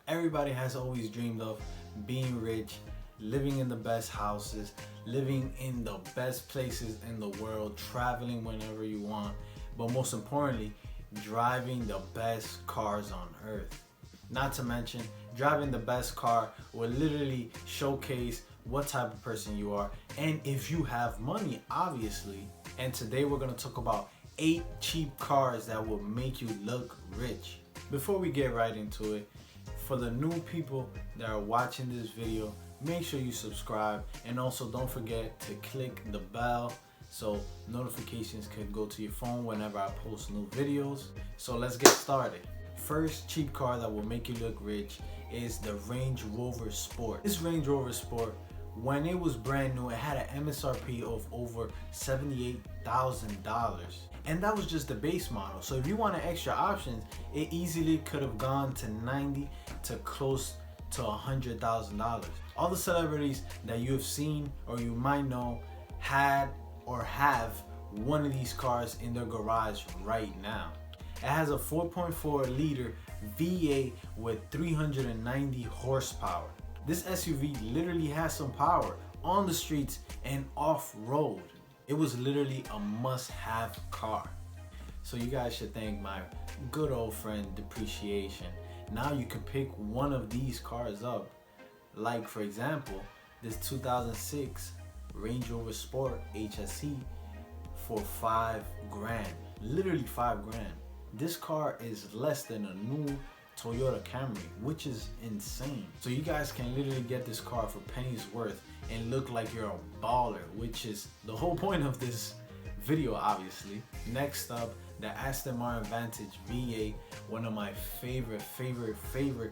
Everybody has always dreamed of being rich, living in the best houses, living in the best places in the world, traveling whenever you want, but most importantly, driving the best cars on earth. Not to mention, driving the best car will literally showcase what type of person you are and if you have money, obviously. And today we're going to talk about 8 cheap cars that will make you look rich. Before we get right into it, for the new people that are watching this video, make sure you subscribe, and also don't forget to click the bell so notifications can go to your phone whenever I post new videos. So let's get started. First cheap car that will make you look rich is the Range Rover Sport. This Range Rover Sport, when it was brand new, it had an MSRP of over $78,000. And that was just the base model. So if you wanted extra options, it easily could have gone to 90 to close to $100,000. All the celebrities that you have seen or you might know had or have one of these cars in their garage right now. It has a 4.4 liter V8 with 390 horsepower. This SUV literally has some power on the streets and off-road. It was literally a must-have car. So you guys should thank my good old friend Depreciation. Now you can pick one of these cars up. Like for example, this 2006 Range Rover Sport HSE for $5 grand. Literally $5 grand. This car is less than a new Toyota Camry, which is insane. So you guys can literally get this car for pennies worth and look like you're a baller, which is the whole point of this video, obviously. Next up, the Aston Martin Vantage V8, one of my favorite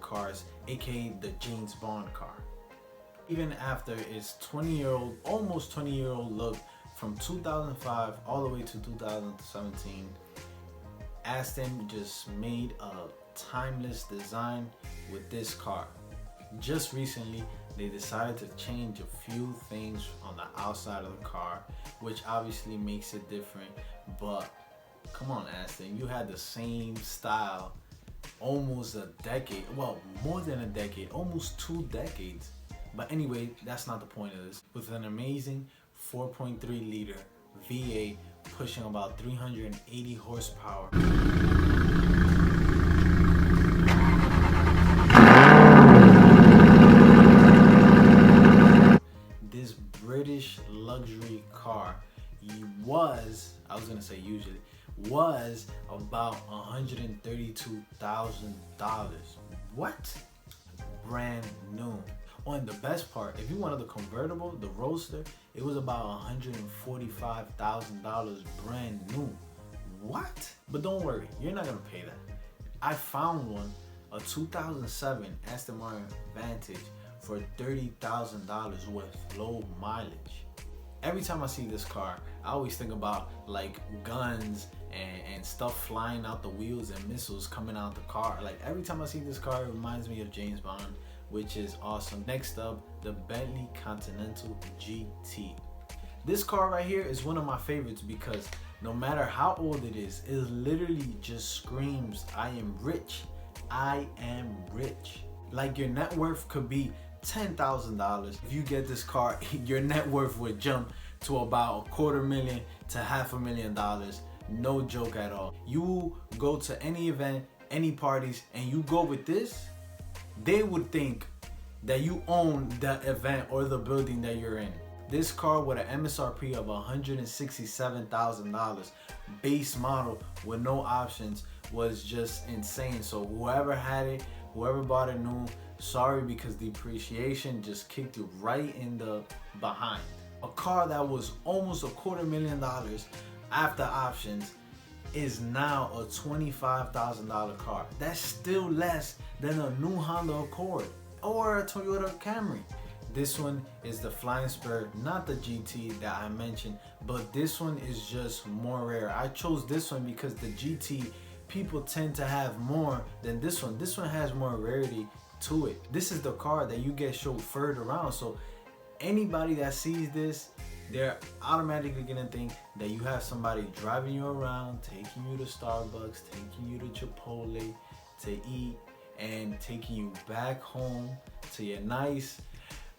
cars, aka the James Bond car. Even after its 20-year-old, almost 20-year-old look from 2005 all the way to 2017, Aston just made a timeless design with this car. Just recently, they decided to change a few things on the outside of the car, which obviously makes it different. But come on, Aston, you had the same style almost a decade, well, more than a decade, almost 2 decades. But anyway, that's not the point of this. With an amazing 4.3 liter V8 pushing about 380 horsepower. This British luxury car was about $132,000. What? Brand new. Oh, and the best part, if you wanted the convertible, the Roadster, it was about $145,000 brand new. What? But don't worry, you're not gonna pay that. I found one, a 2007 Aston Martin Vantage for $30,000 with low mileage. Every time I see this car, I always think about like guns and stuff flying out the wheels and missiles coming out the car. Like every time I see this car, it reminds me of James Bond, which is awesome. Next up, the Bentley Continental GT. This car right here is one of my favorites because no matter how old it is literally just screams, I am rich. I am rich. Like your net worth could be $10,000. If you get this car, your net worth would jump to about $250,000 to $500,000. No joke at all. You go to any event, any parties, and you go with this, they would think that you own the event or the building that you're in. This car with an MSRP of $167,000, base model with no options, was just insane. So whoever had it, whoever bought it new, sorry, because Depreciation just kicked you right in the behind. A car that was almost $250,000 after options is now a $25,000 car. That's still less than a new Honda Accord or a Toyota Camry. This one is the Flying Spur, not the GT that I mentioned, but this one is just more rare. I chose this one because the GT people tend to have more than this one. This one has more rarity to it. This is the car that you get chauffeured around. So anybody that sees this, they're automatically gonna think that you have somebody driving you around, taking you to Starbucks, taking you to Chipotle to eat, and taking you back home to your nice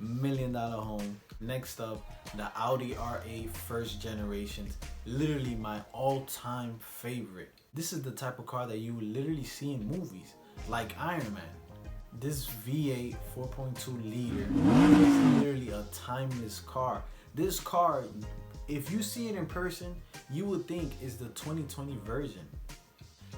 $1 million home. Next up, the Audi R8 first generation, literally my all-time favorite. This is the type of car that you would literally see in movies, like Iron Man. This V8 4.2 liter is literally a timeless car. This car, if you see it in person, you would think is the 2020 version.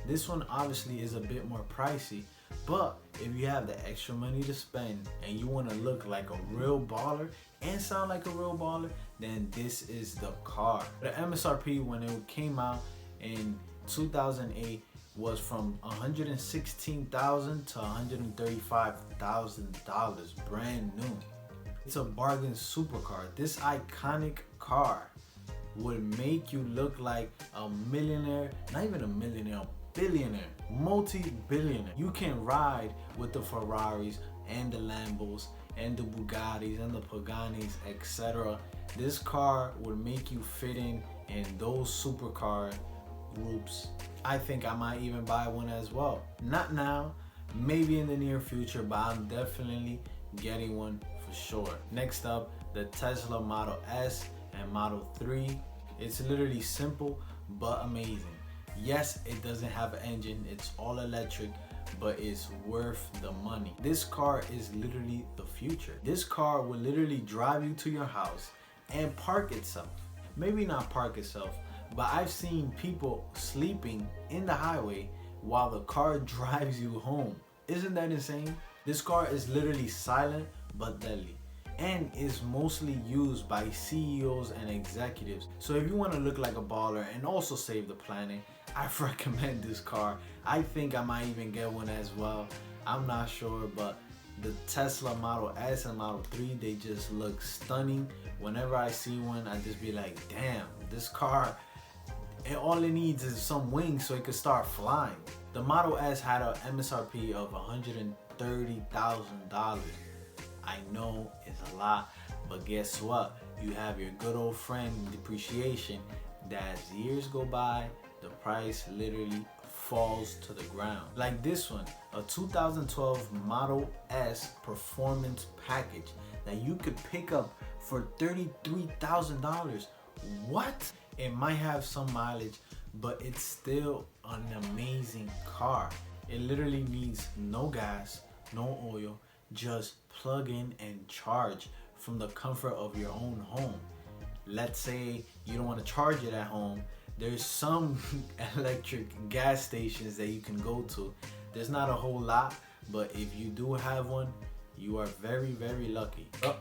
This one obviously is a bit more pricey, but if you have the extra money to spend and you want to look like a real baller and sound like a real baller, then this is the car. The MSRP when it came out in 2008 was from $116,000 to $135,000, brand new. It's a bargain supercar. This iconic car would make you look like a millionaire, not even a millionaire, a billionaire, multi-billionaire. You can ride with the Ferraris and the Lambos and the Bugattis and the Paganis, etc. This car would make you fit in those supercar groups. I think I might even buy one as well. Not now, maybe in the near future, but I'm definitely getting one for sure. Next up, the Tesla Model S and Model 3. It's literally simple but amazing. Yes, it doesn't have an engine, it's all electric, but it's worth the money. This car is literally the future. This car will literally drive you to your house and park itself. Maybe not park itself, but I've seen people sleeping in the highway while the car drives you home. Isn't that insane? This car is literally silent but deadly, and is mostly used by CEOs and executives. So if you want to look like a baller and also save the planet, I recommend this car. I think I might even get one as well. I'm not sure, but the Tesla Model S and Model 3, they just look stunning. Whenever I see one, I just be like, damn, this car, and all it needs is some wings so it could start flying. The Model S had an MSRP of $130,000. I know it's a lot, but guess what? You have your good old friend depreciation that as years go by, the price literally falls to the ground. Like this one, a 2012 Model S performance package that you could pick up for $33,000. What? It might have some mileage, but it's still an amazing car. It literally needs no gas, no oil, just plug in and charge from the comfort of your own home. Let's say you don't want to charge it at home. There's some electric gas stations that you can go to. There's not a whole lot, but if you do have one, you are very, very lucky. Oh,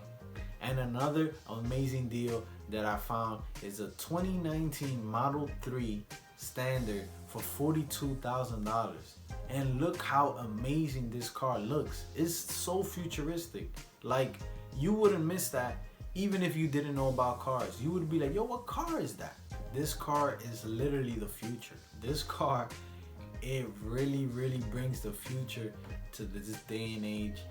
and another amazing deal that I found is a 2019 Model 3 Standard for $42,000. And look how amazing this car looks. It's so futuristic. Like, you wouldn't miss that even if you didn't know about cars. You would be like, yo, what car is that? This car is literally the future. This car, it really, really brings the future to this day and age.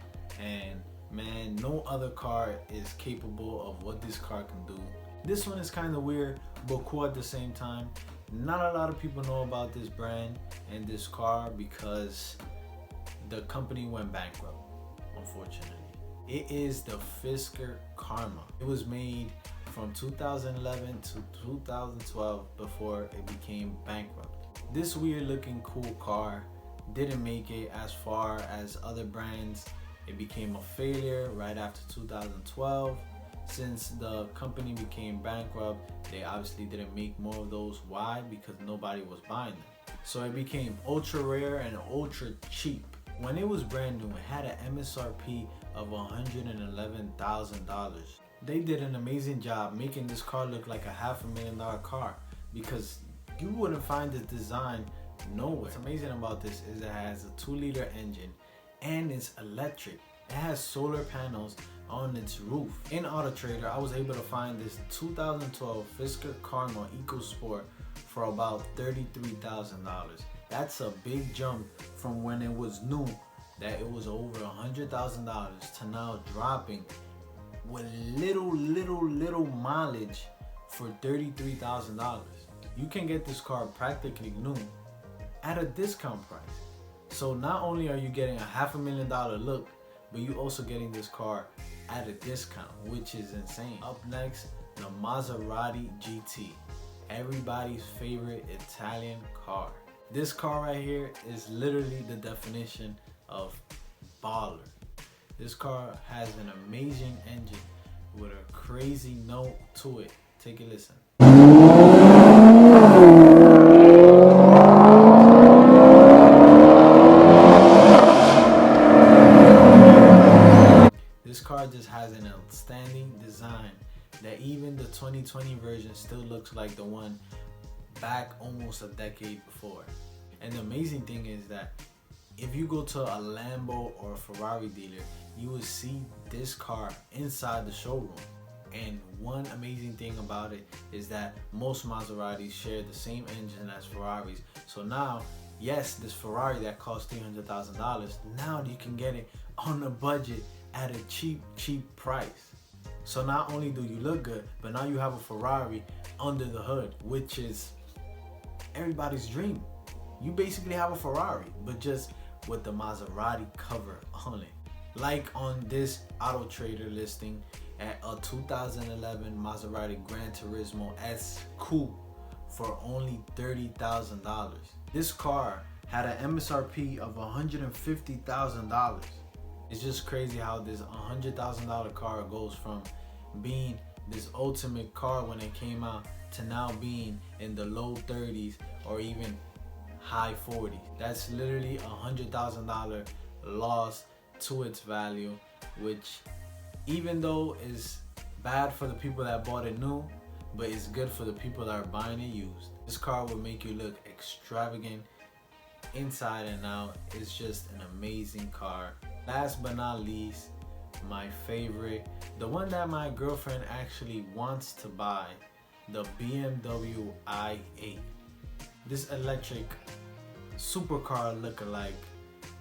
And man, no other car is capable of what this car can do. This one is kind of weird, but cool at the same time. Not a lot of people know about this brand and this car because the company went bankrupt, unfortunately. It is the Fisker Karma. It was made from 2011 to 2012 before it became bankrupt. This weird looking cool car didn't make it as far as other brands. It became a failure right after 2012. Since the company became bankrupt, they obviously didn't make more of those. Why? Because nobody was buying them. So it became ultra rare and ultra cheap. When it was brand new, it had an MSRP of $111,000. They did an amazing job making this car look like a $500,000 car because you wouldn't find this design nowhere. What's amazing about this is it has a 2-liter engine and it's electric. It has solar panels on its roof. In Auto Trader, I was able to find this 2012 Fisker Karma EcoSport for about $33,000. That's a big jump from when it was new, that it was over $100,000 to now dropping with little mileage for $33,000. You can get this car practically new at a discount price. So not only are you getting a $500,000 look, but you also getting this car at a discount, which is insane. Up next, the Maserati GT, everybody's favorite Italian car. This car right here is literally the definition of baller. This car has an amazing engine with a crazy note to it. Take a listen. This car just has an outstanding design that even the 2020 version still looks like the one back almost a decade before. And the amazing thing is that if you go to a Lambo or a Ferrari dealer, you will see this car inside the showroom. And one amazing thing about it is that most Maseratis share the same engine as Ferraris. So now, yes, this Ferrari that costs $300,000, now you can get it on a budget at a cheap price. So not only do you look good, but now you have a Ferrari under the hood, which is everybody's dream. You basically have a Ferrari, but just with the Maserati cover on it. Like on this Auto Trader listing at a 2011 Maserati GranTurismo S Coupe for only $30,000. This car had an MSRP of $150,000. It's just crazy how this $100,000 car goes from being this ultimate car when it came out to now being in the low 30s or even high 40s. That's literally $100,000 loss to its value, which even though is bad for the people that bought it new, but it's good for the people that are buying it used. This car will make you look extravagant inside and out. It's just an amazing car. Last but not least, my favorite, the one that my girlfriend actually wants to buy, the BMW i8. This electric supercar lookalike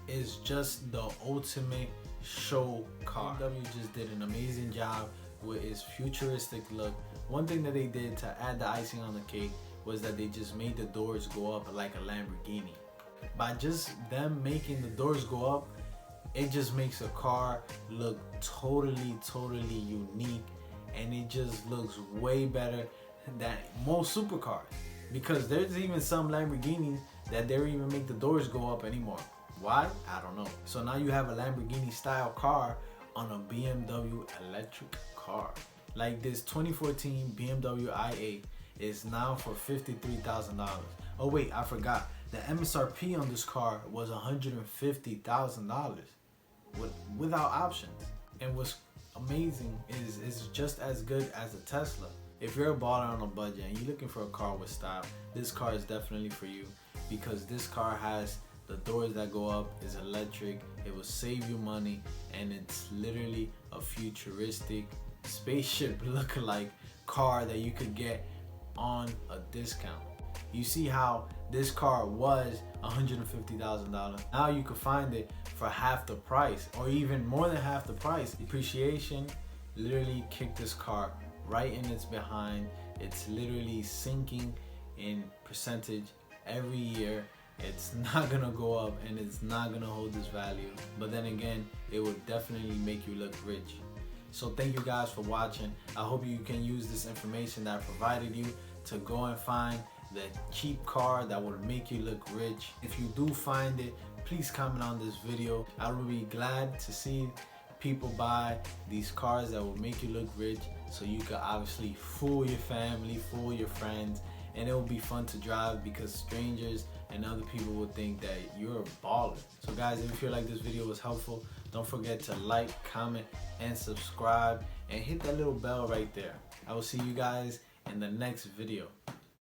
is just the ultimate show car. BMW just did an amazing job with its futuristic look. One thing that they did to add the icing on the cake was that they just made the doors go up like a Lamborghini. By just them making the doors go up, it just makes a car look totally unique, and it just looks way better than most supercars. Because there's even some Lamborghinis that they don't even make the doors go up anymore. Why? I don't know. So now you have a Lamborghini style car on a BMW electric car. Like this 2014 BMW i8 is now for $53,000. Oh wait, I forgot. The MSRP on this car was $150,000 without options. And what's amazing is it's just as good as a Tesla. If you're a baller on a budget and you're looking for a car with style, this car is definitely for you, because this car has the doors that go up, is electric, it will save you money, and it's literally a futuristic spaceship lookalike car that you could get on a discount. You see how this car was $150,000. Now you can find it for half the price, or even more than half the price. Depreciation literally kicked this car right in its behind. It's literally sinking in percentage every year. It's not gonna go up, and it's not gonna hold this value, but then again, it will definitely make you look rich. So thank you guys for watching. I hope you can use this information that I provided you to go and find the cheap car that will make you look rich. If you do find it, please comment on this video. I will be glad to see people buy these cars that will make you look rich, so you can obviously fool your family, fool your friends, and it will be fun to drive because strangers and other people will think that you're a baller. So guys, if you feel like this video was helpful, don't forget to like, comment, and subscribe, and hit that little bell right there. I will see you guys in the next video.